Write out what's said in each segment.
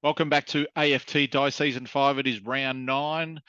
Welcome back to AFT Dice Season 5. It is round 9.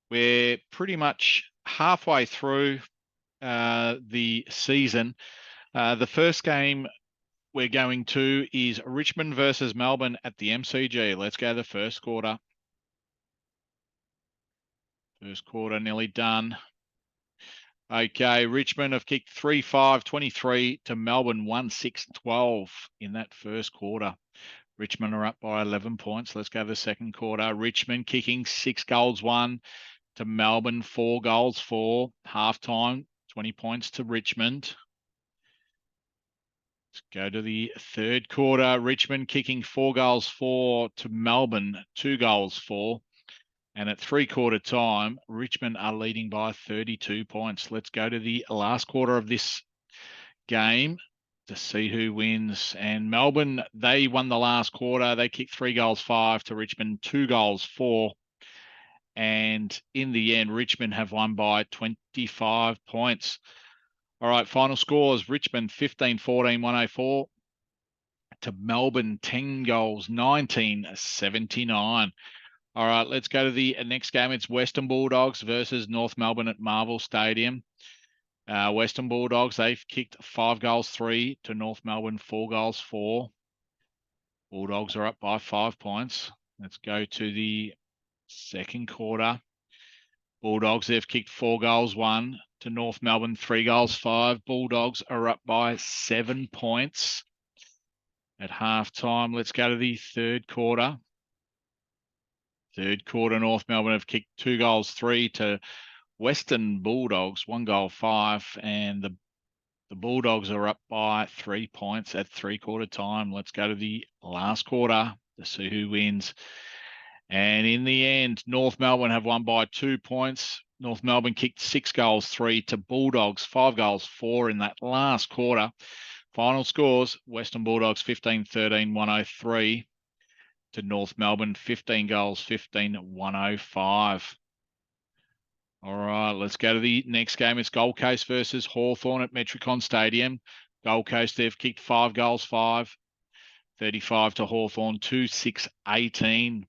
We're pretty much halfway through the season. The first game we're going to is Richmond versus Melbourne at the MCG. Let's go to the first quarter. First quarter nearly done. Okay, Richmond have kicked 3-5-23 to Melbourne 1-6-12 in that first quarter. Richmond are up by 11 points. Let's go to the second quarter. Richmond kicking 6 goals 1 to Melbourne 4 goals 4. Halftime, 20 points to Richmond. Let's go to the third quarter. Richmond kicking 4 goals 4 to Melbourne 2 goals 4. And at three-quarter time, Richmond are leading by 32 points. Let's go to the last quarter of this game to see who wins. And Melbourne, they won the last quarter. They kicked 3 goals 5 to Richmond 2 goals 4. And in the end, Richmond have won by 25 points. All right, final scores. Richmond 15-14, 104 to Melbourne 10 goals 19-79. All right, let's go to the next game. It's Western Bulldogs versus North Melbourne at Marvel Stadium. Western Bulldogs, they've kicked 5 goals 3 to North Melbourne 4 goals 4. Bulldogs are up by 5 points. Let's go to the second quarter. Bulldogs, they've kicked 4 goals 1 to North Melbourne 3 goals 5. Bulldogs are up by 7 points at halftime. Let's go to the third quarter. Third quarter, North Melbourne have kicked 2 goals 3 to Western Bulldogs 1 goal 5, and the Bulldogs are up by 3 points at three-quarter time. Let's go to the last quarter to see who wins. And in the end, North Melbourne have won by 2 points. North Melbourne kicked 6 goals 3 to Bulldogs 5 goals 4 in that last quarter. Final scores: Western Bulldogs 15-13, 103 to North Melbourne 15 goals 15, 105. All right, let's go to the next game. It's Gold Coast versus Hawthorn at Metricon Stadium. Gold Coast, they've kicked 5 goals 5, 35 to Hawthorn 2-6-18.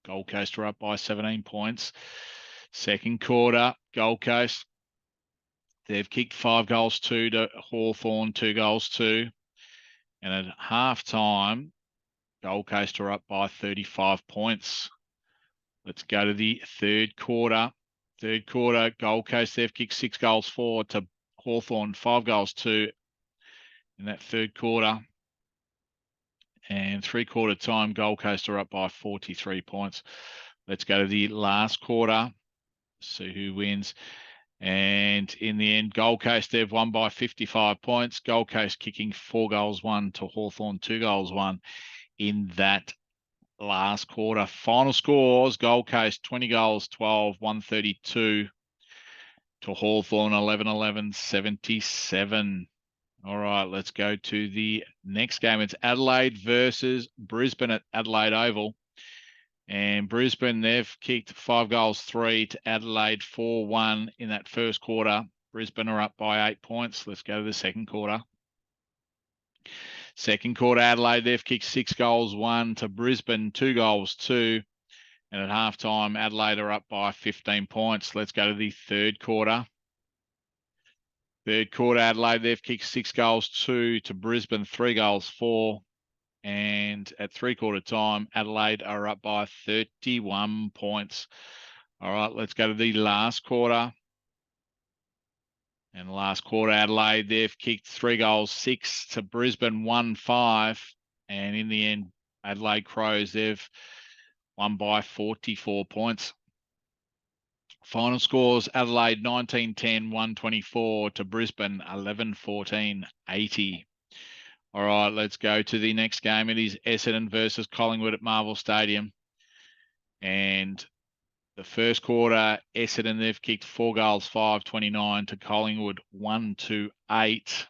Gold Coast are up by 17 points. Second quarter, Gold Coast, they've kicked 5 goals 2 to Hawthorn 2 goals 2. And at halftime, Gold Coast are up by 35 points. Let's go to the third quarter. Third quarter, Gold Coast, they've kicked 6 goals 4 to Hawthorn 5 goals 2 in that third quarter. And three-quarter time, Gold Coast are up by 43 points. Let's go to the last quarter, see who wins. And in the end, Gold Coast, they've won by 55 points. Gold Coast kicking 4 goals 1 to Hawthorn 2 goals 1 in that last quarter. Final scores: Gold Coast 20 goals 12, 132 to Hawthorn 11-11, 77. All right, let's go to the next game. It's Adelaide versus Brisbane at Adelaide Oval. And Brisbane, they've kicked 5 goals 3 to Adelaide 4-1 in that first quarter. Brisbane are up by 8 points. Let's go to the second quarter. Second quarter, Adelaide, they've kicked 6 goals 1 to Brisbane 2 goals 2. And at halftime, Adelaide are up by 15 points. Let's go to the third quarter. Third quarter, Adelaide, they've kicked 6 goals 2 to Brisbane 3 goals 4. And at three-quarter time, Adelaide are up by 31 points. All right, let's go to the last quarter. And the last quarter, Adelaide, they've kicked 3 goals 6 to Brisbane 1-5. And in the end, Adelaide Crows, they've won by 44 points. Final scores: Adelaide 19-10, 124 to Brisbane 11-14, 80. All right, let's go to the next game. It is Essendon versus Collingwood at Marvel Stadium. And the first quarter, Essendon, they've kicked 4 goals 5, 29 to Collingwood 1-8. Let's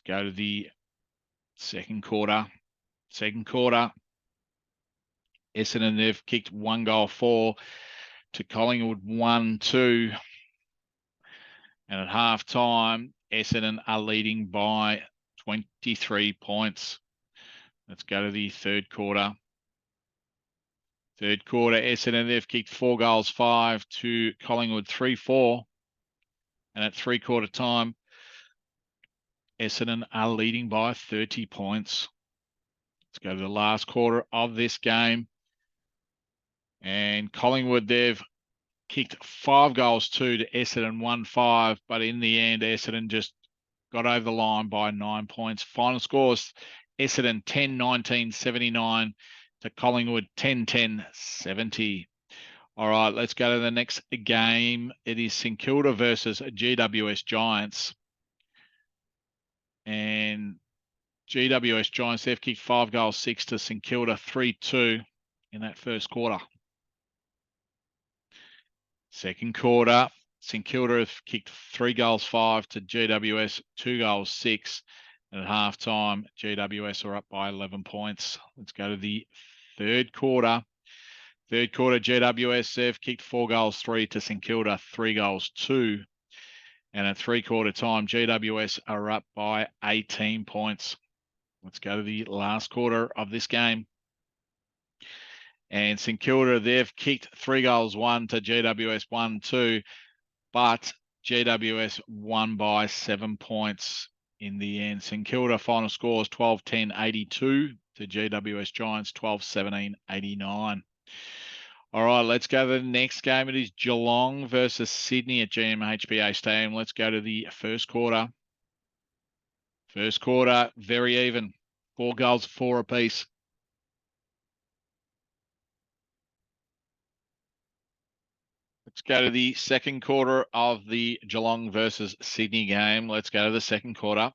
go to the second quarter. Second quarter, Essendon, they've kicked 1 goal 4 to Collingwood 1-2. And at halftime, Essendon are leading by 23 points. Let's go to the third quarter. Third quarter, Essendon, they've kicked 4 goals, 5 to Collingwood, 3-4. And at three-quarter time, Essendon are leading by 30 points. Let's go to the last quarter of this game. And Collingwood, they've kicked 5 goals, 2 to Essendon, 1-5. But in the end, Essendon just got over the line by 9 points. Final scores, Essendon 10-19, 79 to Collingwood 10-10, 70. All right, let's go to the next game. It is St Kilda versus GWS Giants. And GWS Giants, they've kicked 5 goals, 6 to St Kilda, 3-2 in that first quarter. Second quarter, St Kilda have kicked 3 goals, 5 to GWS, 2 goals, 6. And at halftime, GWS are up by 11 points. Let's go to the third quarter. Third quarter, GWS, they've kicked 4 goals, 3 to St Kilda, 3 goals, 2. And at three-quarter time, GWS are up by 18 points. Let's go to the last quarter of this game. And St Kilda, they've kicked 3 goals, 1 to GWS, 1-2. But GWS won by 7 points in the end. St Kilda final scores 12-10, 82 to GWS Giants, 12-17, 89. All right, let's go to the next game. It is Geelong versus Sydney at GMHBA Stadium. Let's go to the first quarter. First quarter, very even. 4 goals, 4 apiece. Let's go to the second quarter of the Geelong versus Sydney game. Let's go to the second quarter.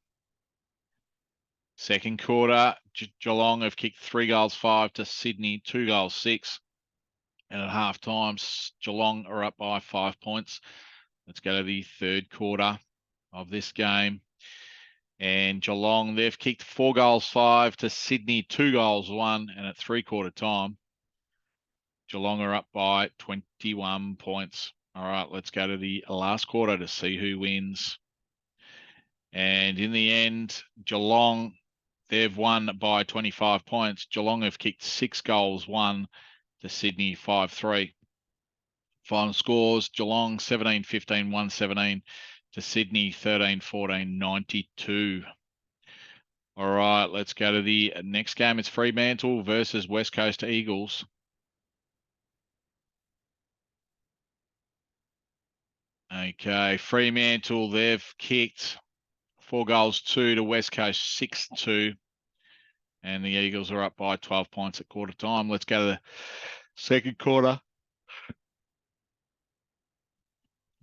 Second quarter, Geelong have kicked 3 goals, 5 to Sydney, 2 goals, 6. And at half time, Geelong are up by 5 points. Let's go to the third quarter of this game. And Geelong, they've kicked 4 goals, 5 to Sydney, 2 goals, 1. And at three-quarter time, Geelong are up by 21 points. All right, let's go to the last quarter to see who wins. And in the end, Geelong, they've won by 25 points. Geelong have kicked 6 goals, 1 to Sydney, 5-3. Final scores, Geelong 17-15, 117 to Sydney, 13-14, 92. All right, let's go to the next game. It's Fremantle versus West Coast Eagles. Okay, Fremantle, they've kicked 4 goals, 2 to West Coast, 6-2. And the Eagles are up by 12 points at quarter time. Let's go to the second quarter.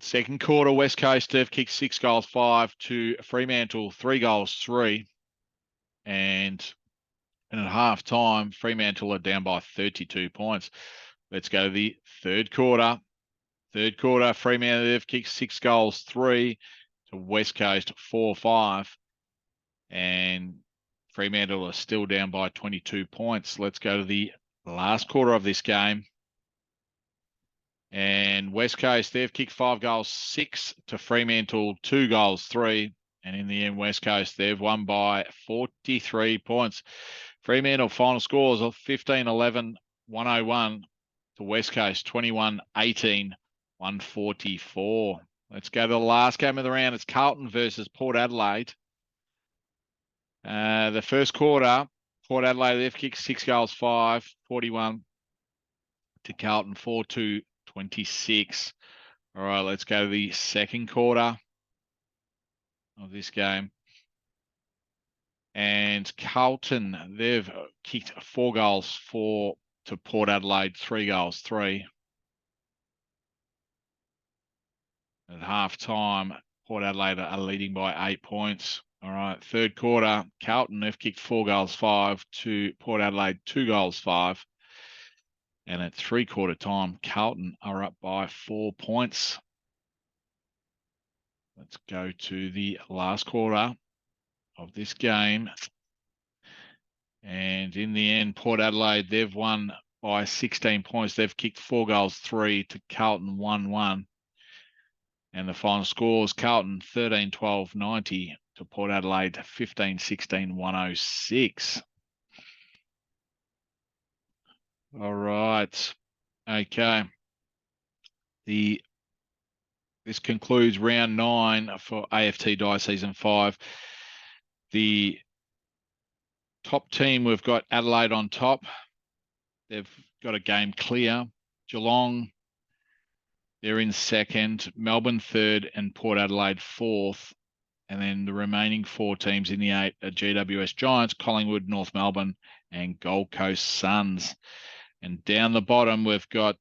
Second quarter, West Coast have kicked 6 goals, 5 to Fremantle, 3 goals, 3. And at half time, Fremantle are down by 32 points. Let's go to the third quarter. Third quarter, Fremantle, they've kicked 6 goals, 3 to West Coast, 4-5. And Fremantle are still down by 22 points. Let's go to the last quarter of this game. And West Coast, they've kicked 5 goals, 6 to Fremantle, 2 goals, 3. And in the end, West Coast, they've won by 43 points. Fremantle final scores of 15-11, 101 to West Coast, 21-18, 144. Let's go to the last game of the round. It's Carlton versus Port Adelaide. The first quarter, Port Adelaide, they've kicked 6 goals, 5, 41 to Carlton, 4-2, 26. All right, let's go to the second quarter of this game. And Carlton, they've kicked 4 goals, 4 to Port Adelaide, 3 goals, 3. At half time, Port Adelaide are leading by 8 points. All right, third quarter, Carlton, they've kicked 4 goals, 5 to Port Adelaide, 2 goals, 5. And at three-quarter time, Carlton are up by 4 points. Let's go to the last quarter of this game. And in the end, Port Adelaide, they've won by 16 points. They've kicked 4 goals, 3 to Carlton, 1-1. And the final scores, Carlton 13-12, 90 to Port Adelaide 15-16, 106. All right. Okay. This concludes round 9 for AFT Dice Season 5. The top team, we've got Adelaide on top. They've got a game clear. Geelong, they're in second. Melbourne third and Port Adelaide fourth. And then the remaining 4 teams in the 8 are GWS Giants, Collingwood, North Melbourne, and Gold Coast Suns. And down the bottom, we've got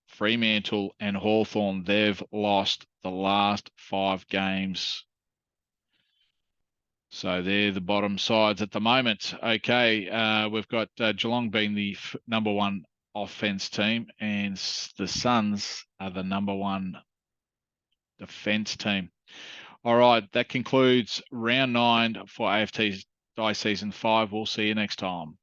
Fremantle and Hawthorn. They've lost the last 5 games. So they're the bottom sides at the moment. Okay, we've got Geelong being the number 1 offense team, and the Suns are the number 1 defense team. All right, that concludes round 9 for AFT Dice Season 5. We'll see you next time.